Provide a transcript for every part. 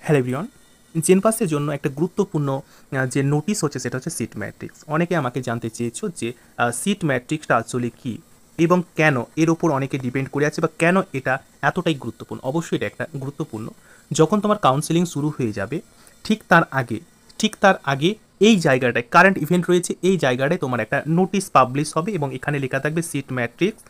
Hello everyone, জেনপাসের জন্য একটা গুরুত্বপূর্ণ যে নোটিশ হচ্ছে সেটা হচ্ছে সিট ম্যাট্রিক্স। অনেকে আমাকে জানতে চেয়েছো যে সিট ম্যাট্রিক্সটা আসলে কী এবং কেন এর ওপর অনেকে ডিপেন্ড করে আছে বা কেন এটা এতটাই গুরুত্বপূর্ণ। অবশ্যই এটা একটা গুরুত্বপূর্ণ। যখন তোমার কাউন্সেলিং শুরু হয়ে যাবে ঠিক তার আগে এই জায়গাটায় কারেন্ট ইভেন্ট রয়েছে, এই জায়গাটায় তোমার একটা নোটিশ পাবলিশ হবে এবং এখানে লেখা থাকবে সিট ম্যাট্রিক্স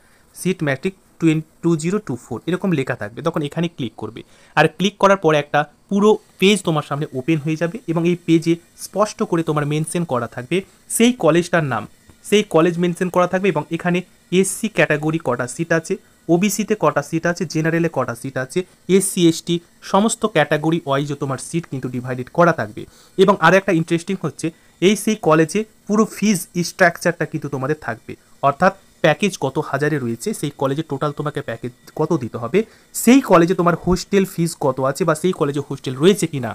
2024 এরকম লেখা থাকবে। তখন এখানে ক্লিক করবে, আর ক্লিক করার পরে একটা পুরো পেজ তোমার সামনে ওপেন হয়ে যাবে এবং এই পেজে স্পষ্ট করে তোমার মেনশন করা থাকবে সেই কলেজটার নাম, সেই কলেজ মেনশন করা থাকবে এবং এখানে এসসি ক্যাটাগরি কটা সিট আছে, ওবিসিতে কটা সিট আছে, জেনারেলে কটা সিট আছে, এসসি এসটি সমস্ত ক্যাটাগরি ওয়াইজও তোমার সিট কিন্তু ডিভাইডেড করা থাকবে। এবং আর একটা ইন্টারেস্টিং হচ্ছে সেই কলেজে পুরো ফিজ স্ট্রাকচারটা কিন্তু তোমাদের থাকবে, অর্থাৎ প্যাকেজ কত হাজারে রয়েছে, সেই কলেজে টোটাল তোমাকে প্যাকেজ কত দিতে হবে, সেই কলেজে তোমার হোস্টেল ফিজ কত আছে বা সেই কলেজে হোস্টেল রয়েছে কিনা,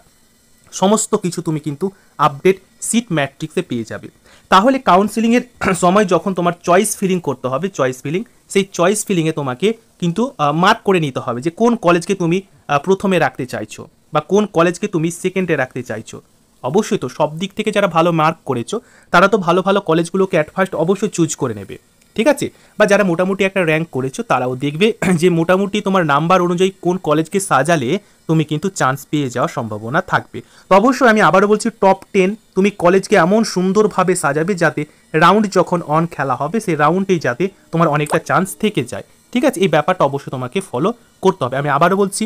সমস্ত কিছু তুমি কিন্তু আপডেট সিট ম্যাট্রিক্সে পেয়ে যাবে। তাহলে কাউন্সিলিংয়ের সময় যখন তোমার চয়েস ফিলিং করতে হবে, সেই চয়েস ফিলিংয়ে তোমাকে কিন্তু মার্ক করে নিতে হবে যে কোন কলেজকে তুমি প্রথমে রাখতে চাইছো বা কোন কলেজকে তুমি সেকেন্ডে রাখতে চাইছো। অবশ্যই তো সব দিক থেকে যারা ভালো মার্ক করেছো তারা তো ভালো ভালো কলেজগুলোকে অ্যাট ফার্স্ট অবশ্যই চুজ করে নেবে, ঠিক আছে? বা যারা মোটামুটি একটা র্যাঙ্ক করেছো তারাও দেখবে যে মোটামুটি তোমার নাম্বার অনুযায়ী কোন কলেজকে সাজালে তুমি কিন্তু চান্স পেয়ে যাওয়ার সম্ভাবনা থাকবে। তো অবশ্যই আমি আবারও বলছি, টপ 10 তুমি কলেজকে এমন সুন্দরভাবে সাজাবে যাতে রাউন্ড যখন অন খেলা হবে সেই রাউন্ডেই যাতে তোমার অনেকটা চান্স থেকে যায়, ঠিক আছে? এই ব্যাপারটা অবশ্যই তোমাকে ফলো করতে হবে। আমি আবারও বলছি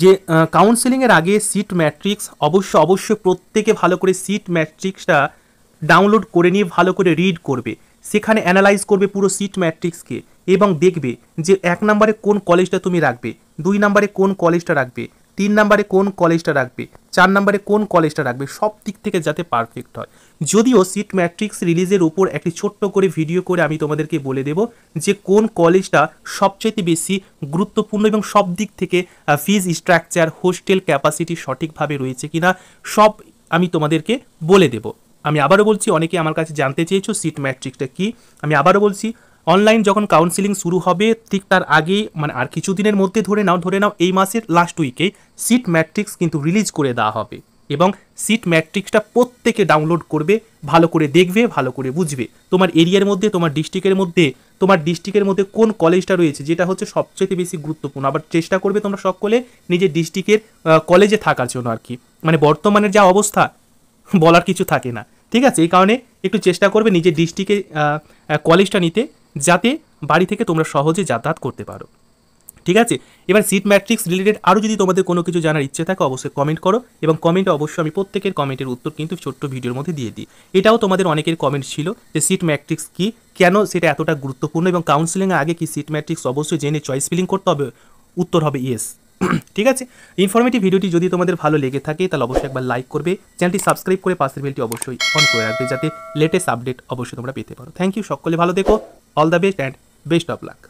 যে কাউন্সেলিংয়ের আগে সিট ম্যাট্রিক্স অবশ্যই প্রত্যেকে ভালো করে সিট ম্যাট্রিক্সটা ডাউনলোড করে নিয়ে ভালো করে রিড করবে, সেখানে অ্যানালাইজ করবে পুরো সিট ম্যাট্রিক্সকে এবং দেখবে যে 1 নম্বরে কোন কলেজটা তুমি রাখবে, 2 নম্বরে কোন কলেজটা রাখবে, 3 নম্বরে কোন কলেজটা রাখবে, 4 নম্বরে কোন কলেজটা রাখবে, সব দিক থেকে যাতে পারফেক্ট হয়। যদিও সিট ম্যাট্রিক্স রিলিজের উপর একটি ছোট্ট করে ভিডিও করে আমি তোমাদেরকে বলে দেব যে কোন কলেজটা সবচাইতে বেশি গুরুত্বপূর্ণ এবং সব দিক থেকে ফিজ স্ট্রাকচার, হোস্টেল ক্যাপাসিটি সঠিকভাবে রয়েছে কিনা সব আমি তোমাদেরকে বলে দেব। আমি আবারও বলছি, অনেকে আমার কাছে জানতে চেয়েছো সিট ম্যাট্রিক্সটা কি। আমি আবারও বলছি, অনলাইন যখন কাউন্সিলিং শুরু হবে ঠিক তার আগেই মানে আর কিছুদিনের মধ্যে ধরে নাও এই মাসের লাস্ট উইকেই সিট ম্যাট্রিক্স কিন্তু রিলিজ করে দেওয়া হবে এবং সিট ম্যাট্রিক্সটা প্রত্যেকে ডাউনলোড করবে, ভালো করে দেখবে, ভালো করে বুঝবে তোমার এরিয়ার মধ্যে, তোমার ডিস্ট্রিক্টের মধ্যে কোন কলেজটা রয়েছে যেটা হচ্ছে সবচেয়ে বেশি গুরুত্বপূর্ণ। আবার চেষ্টা করবে তোমরা সকলে নিজের ডিস্ট্রিক্টের কলেজে থাকার জন্য আর কি, মানে বর্তমানের যা অবস্থা বলার কিছু থাকে না, ঠিক আছে? এই কারণে একটু চেষ্টা করবে নিজের ডিস্ট্রিক্টে কলেজটা নিতে যাতে বাড়ি থেকে তোমরা সহজে যাতায়াত করতে পারো, ঠিক আছে? এবার সিট ম্যাট্রিক্স রিলেটেড আরও যদি তোমাদের কোনো কিছু জানার ইচ্ছে থাকে অবশ্যই কমেন্ট করো এবং কমেন্টে অবশ্যই আমি প্রত্যেকের কমেন্টের উত্তর কিন্তু ছোট্ট ভিডিওর মধ্যে দিয়ে দিই। এটাও তোমাদের অনেকের কমেন্ট ছিল যে সিট ম্যাট্রিক্স কী, কেন সেটা এতটা গুরুত্বপূর্ণ এবং কাউন্সিলিংয়ের আগে কি সিট ম্যাট্রিক্স অবশ্যই জেনে চয়েস ফিলিং করতে হবে। উত্তর হবে ইয়েস। ঠিক আছে, ইনফরমেটিভ ভিডিওটি যদি তোমাদের ভালো লেগে থাকে তাহলে অবশ্যই একবার লাইক করবে, চ্যানেলটি সাবস্ক্রাইব করে পাশের বেলটি অবশ্যই অন করে রাখবে যাতে লেটেস্ট আপডেট অবশ্যই তোমরা পেতে পারো। থ্যাংক ইউ, সকলে ভালো দেখো, all the best and best of luck.